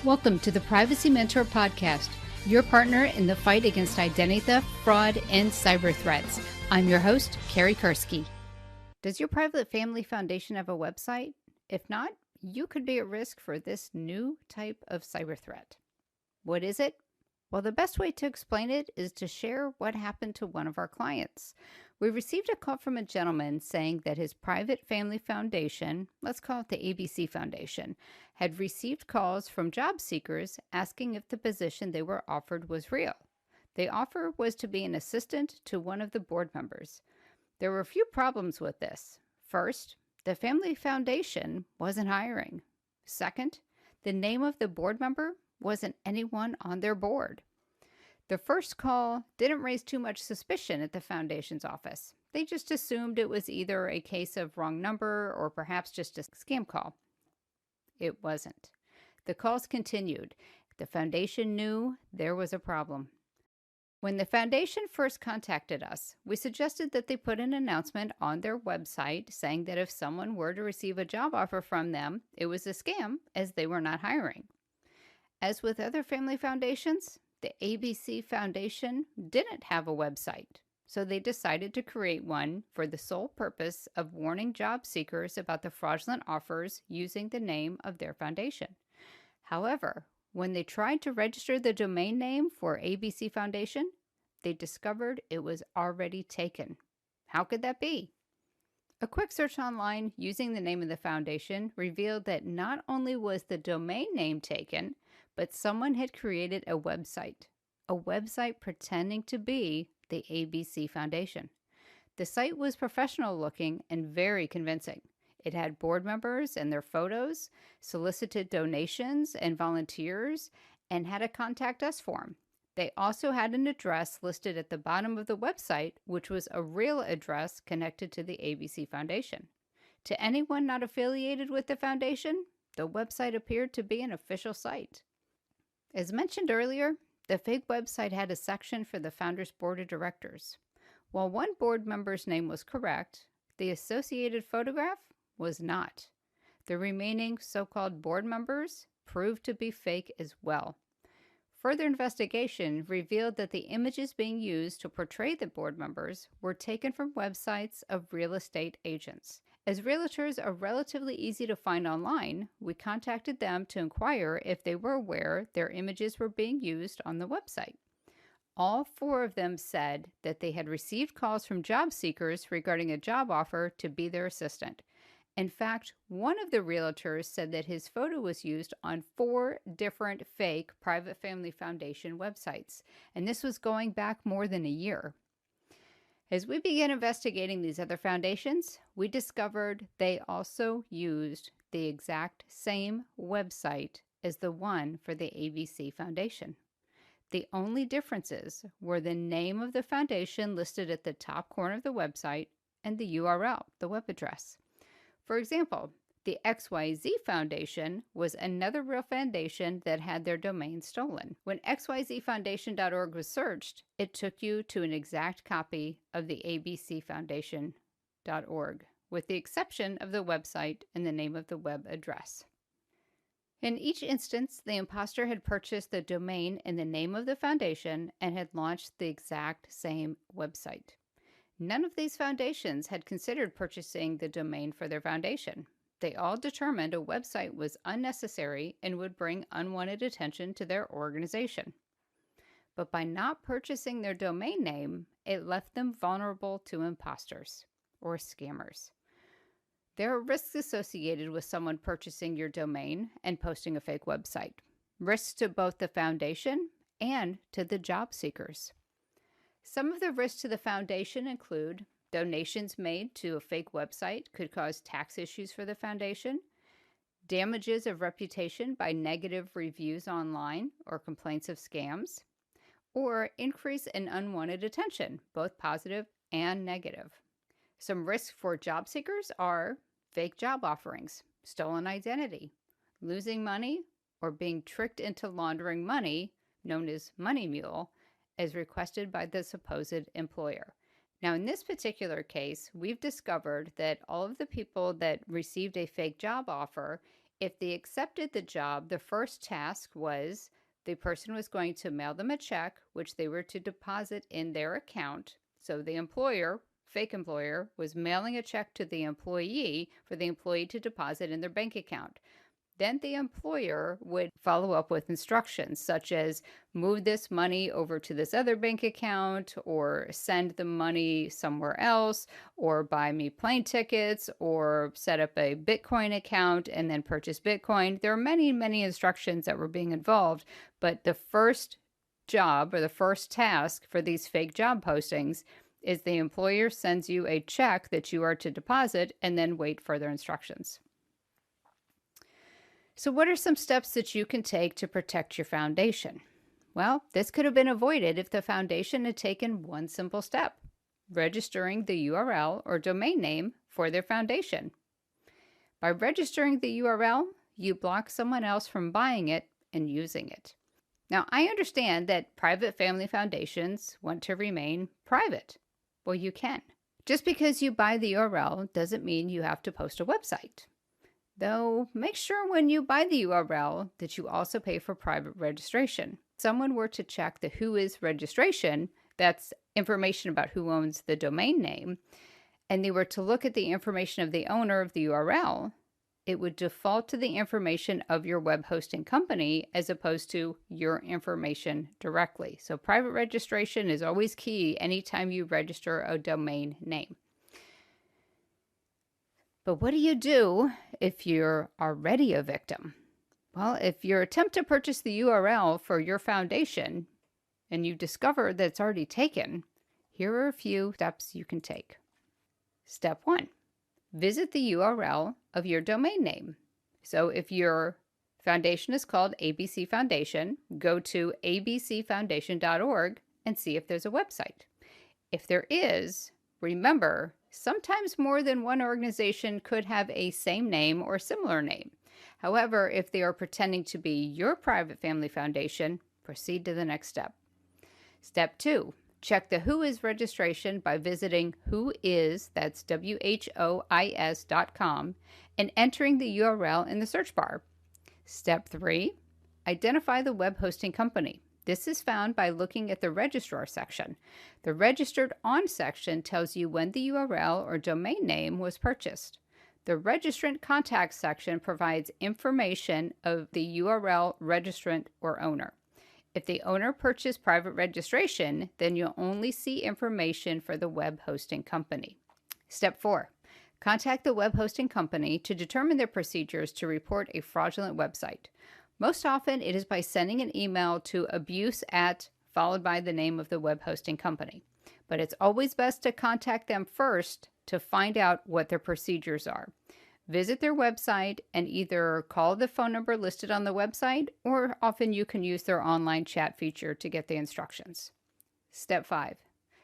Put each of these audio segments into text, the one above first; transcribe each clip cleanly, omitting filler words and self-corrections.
Welcome to the Privacy Mentor Podcast, your partner in the fight against identity theft, fraud, and cyber threats. I'm your host, Carrie. Does your private family foundation have a website? If not, you could be at risk for this new type of cyber threat. What is it? Well, the best way to explain it is to share what happened to one of our clients. We received a call from a gentleman saying that his private family foundation, let's call it the ABC Foundation, had received calls from job seekers asking if the position they were offered was real. The offer was to be an assistant to one of the board members. There were a few problems with this. First, the family foundation wasn't hiring. Second, the name of the board member wasn't anyone on their board. The first call didn't raise too much suspicion at the foundation's office. They just assumed it was either a case of wrong number or perhaps just a scam call. It wasn't. The calls continued. The foundation knew there was a problem. When the foundation first contacted us, we suggested that they put an announcement on their website saying that if someone were to receive a job offer from them, it was a scam as they were not hiring. As with other family foundations, the ABC Foundation didn't have a website, so they decided to create one for the sole purpose of warning job seekers about the fraudulent offers using the name of their foundation. However, when they tried to register the domain name for ABC Foundation, they discovered it was already taken. How could that be? A quick search online using the name of the foundation revealed that not only was the domain name taken, but someone had created a website pretending to be the ABC Foundation. The site was professional looking and very convincing. It had board members and their photos, solicited donations and volunteers, and had a contact us form. They also had an address listed at the bottom of the website, which was a real address connected to the ABC Foundation. To anyone not affiliated with the foundation, the website appeared to be an official site. As mentioned earlier, the fake website had a section for the founder's board of directors. While one board member's name was correct, the associated photograph was not. The remaining so-called board members proved to be fake as well. Further investigation revealed that the images being used to portray the board members were taken from websites of real estate agents. As realtors are relatively easy to find online, we contacted them to inquire if they were aware their images were being used on the website. All four of them said that they had received calls from job seekers regarding a job offer to be their assistant. In fact, one of the realtors said that his photo was used on 4 different fake private family foundation websites, and this was going back more than a year. As we began investigating these other foundations, we discovered they also used the exact same website as the one for the ABC Foundation. The only differences were the name of the foundation listed at the top corner of the website and the URL, the web address. For example, the XYZ Foundation was another real foundation that had their domain stolen. When xyzfoundation.org was searched, it took you to an exact copy of the abcfoundation.org, with the exception of the website and the name of the web address. In each instance, the imposter had purchased the domain and the name of the foundation and had launched the exact same website. None of these foundations had considered purchasing the domain for their foundation. They all determined a website was unnecessary and would bring unwanted attention to their organization. But by not purchasing their domain name, it left them vulnerable to imposters or scammers. There are risks associated with someone purchasing your domain and posting a fake website. Risks to both the foundation and to the job seekers. Some of the risks to the foundation include donations made to a fake website could cause tax issues for the foundation, damages of reputation by negative reviews online or complaints of scams, or increase in unwanted attention, both positive and negative. Some risks for job seekers are fake job offerings, stolen identity, losing money, or being tricked into laundering money, known as money mule, as requested by the supposed employer. Now, in this particular case, we've discovered that all of the people that received a fake job offer If they accepted the job, the first task was the person was going to mail them a check, which they were to deposit in their account. So the employer, fake employer, was mailing a check to the employee for the employee to deposit in their bank account. Then the employer would follow up with instructions such as move this money over to this other bank account, or send the money somewhere else, or buy me plane tickets, or set up a Bitcoin account and then purchase Bitcoin. There are many, many instructions that were being involved, but the first job or the first task for these fake job postings is the employer sends you a check that you are to deposit and then wait further instructions. So what are some steps that you can take to protect your foundation? Well, this could have been avoided if the foundation had taken one simple step: registering the URL or domain name for their foundation. By registering the URL, you block someone else from buying it and using it. Now, I understand that private family foundations want to remain private. Well, you can. Just because you buy the URL doesn't mean you have to post a website. Though, make sure when you buy the URL that you also pay for private registration. If someone were to check the who is registration, that's information about who owns the domain name, and they were to look at the information of the owner of the URL, it would default to the information of your web hosting company as opposed to your information directly. So private registration is always key anytime you register a domain name. But what do you do if you're already a victim? Well, if you attempt to purchase the URL for your foundation and you discover that it's already taken, here are a few steps you can take. Step 1, visit the URL of your domain name. So if your foundation is called ABC Foundation, go to abcfoundation.org and see if there's a website. If there is, remember, sometimes more than one organization could have a same name or similar name. However, if they are pretending to be your private family foundation, proceed to the next step. Step 2, check the Who Is registration by visiting whois, that's whois.com, and entering the URL in the search bar. Step 3, identify the web hosting company. This is found by looking at the registrar section. The registered on section tells you when the URL or domain name was purchased. The registrant contact section provides information of the URL registrant or owner. If the owner purchased private registration, then you'll only see information for the web hosting company. Step 4, contact the web hosting company to determine their procedures to report a fraudulent website. Most often, it is by sending an email to abuse@ followed by the name of the web hosting company. But it's always best to contact them first to find out what their procedures are. Visit their website and either call the phone number listed on the website, or often you can use their online chat feature to get the instructions. Step 5,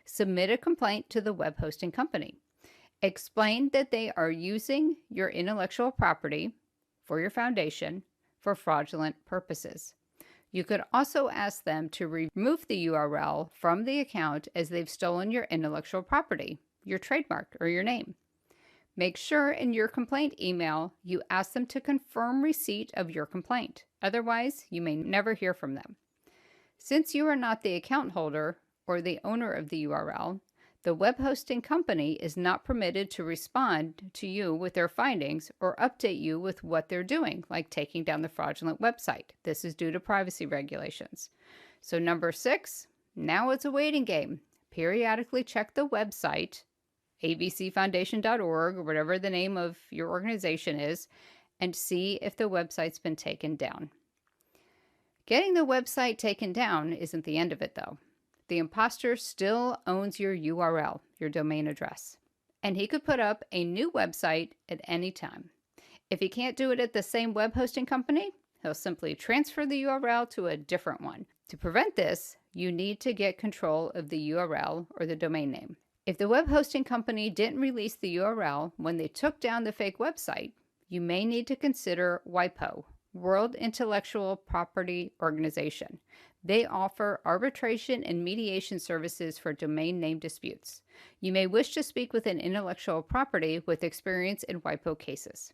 submit a complaint to the web hosting company. Explain that they are using your intellectual property for your foundation for fraudulent purposes. You could also ask them to remove the URL from the account as they've stolen your intellectual property, your trademark, or your name. Make sure in your complaint email you ask them to confirm receipt of your complaint. Otherwise, you may never hear from them. Since you are not the account holder or the owner of the URL, the web hosting company is not permitted to respond to you with their findings or update you with what they're doing, like taking down the fraudulent website. This is due to privacy regulations. So number 6, now it's a waiting game. Periodically check the website, abcfoundation.org, or whatever the name of your organization is, and see if the website's been taken down. Getting the website taken down isn't the end of it, though. The imposter still owns your URL, your domain address, and he could put up a new website at any time. If he can't do it at the same web hosting company, he'll simply transfer the URL to a different one. To prevent this, you need to get control of the URL or the domain name. If the web hosting company didn't release the URL when they took down the fake website, you may need to consider WIPO, World Intellectual Property Organization. They offer arbitration and mediation services for domain name disputes. You may wish to speak with an intellectual property with experience in WIPO cases.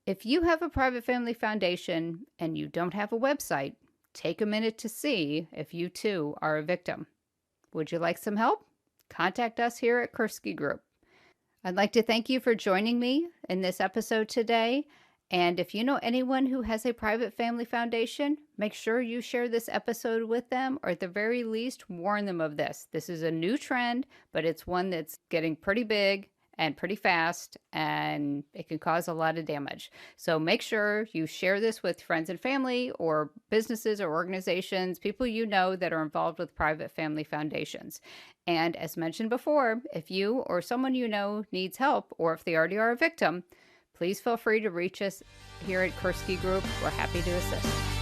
If you have a private family foundation and you don't have a website, take a minute to see if you too are a victim. Would you like some help? Contact us here at Kursky Group. I'd like to thank you for joining me in this episode today. And if you know anyone who has a private family foundation, make sure you share this episode with them, or at the very least, warn them of this. This is a new trend, but it's one that's getting pretty big and pretty fast, and it can cause a lot of damage. So make sure you share this with friends and family, or businesses or organizations, people you know that are involved with private family foundations. And as mentioned before, if you or someone you know needs help, or if they already are a victim, please feel free to reach us here at Kursky Group. We're happy to assist.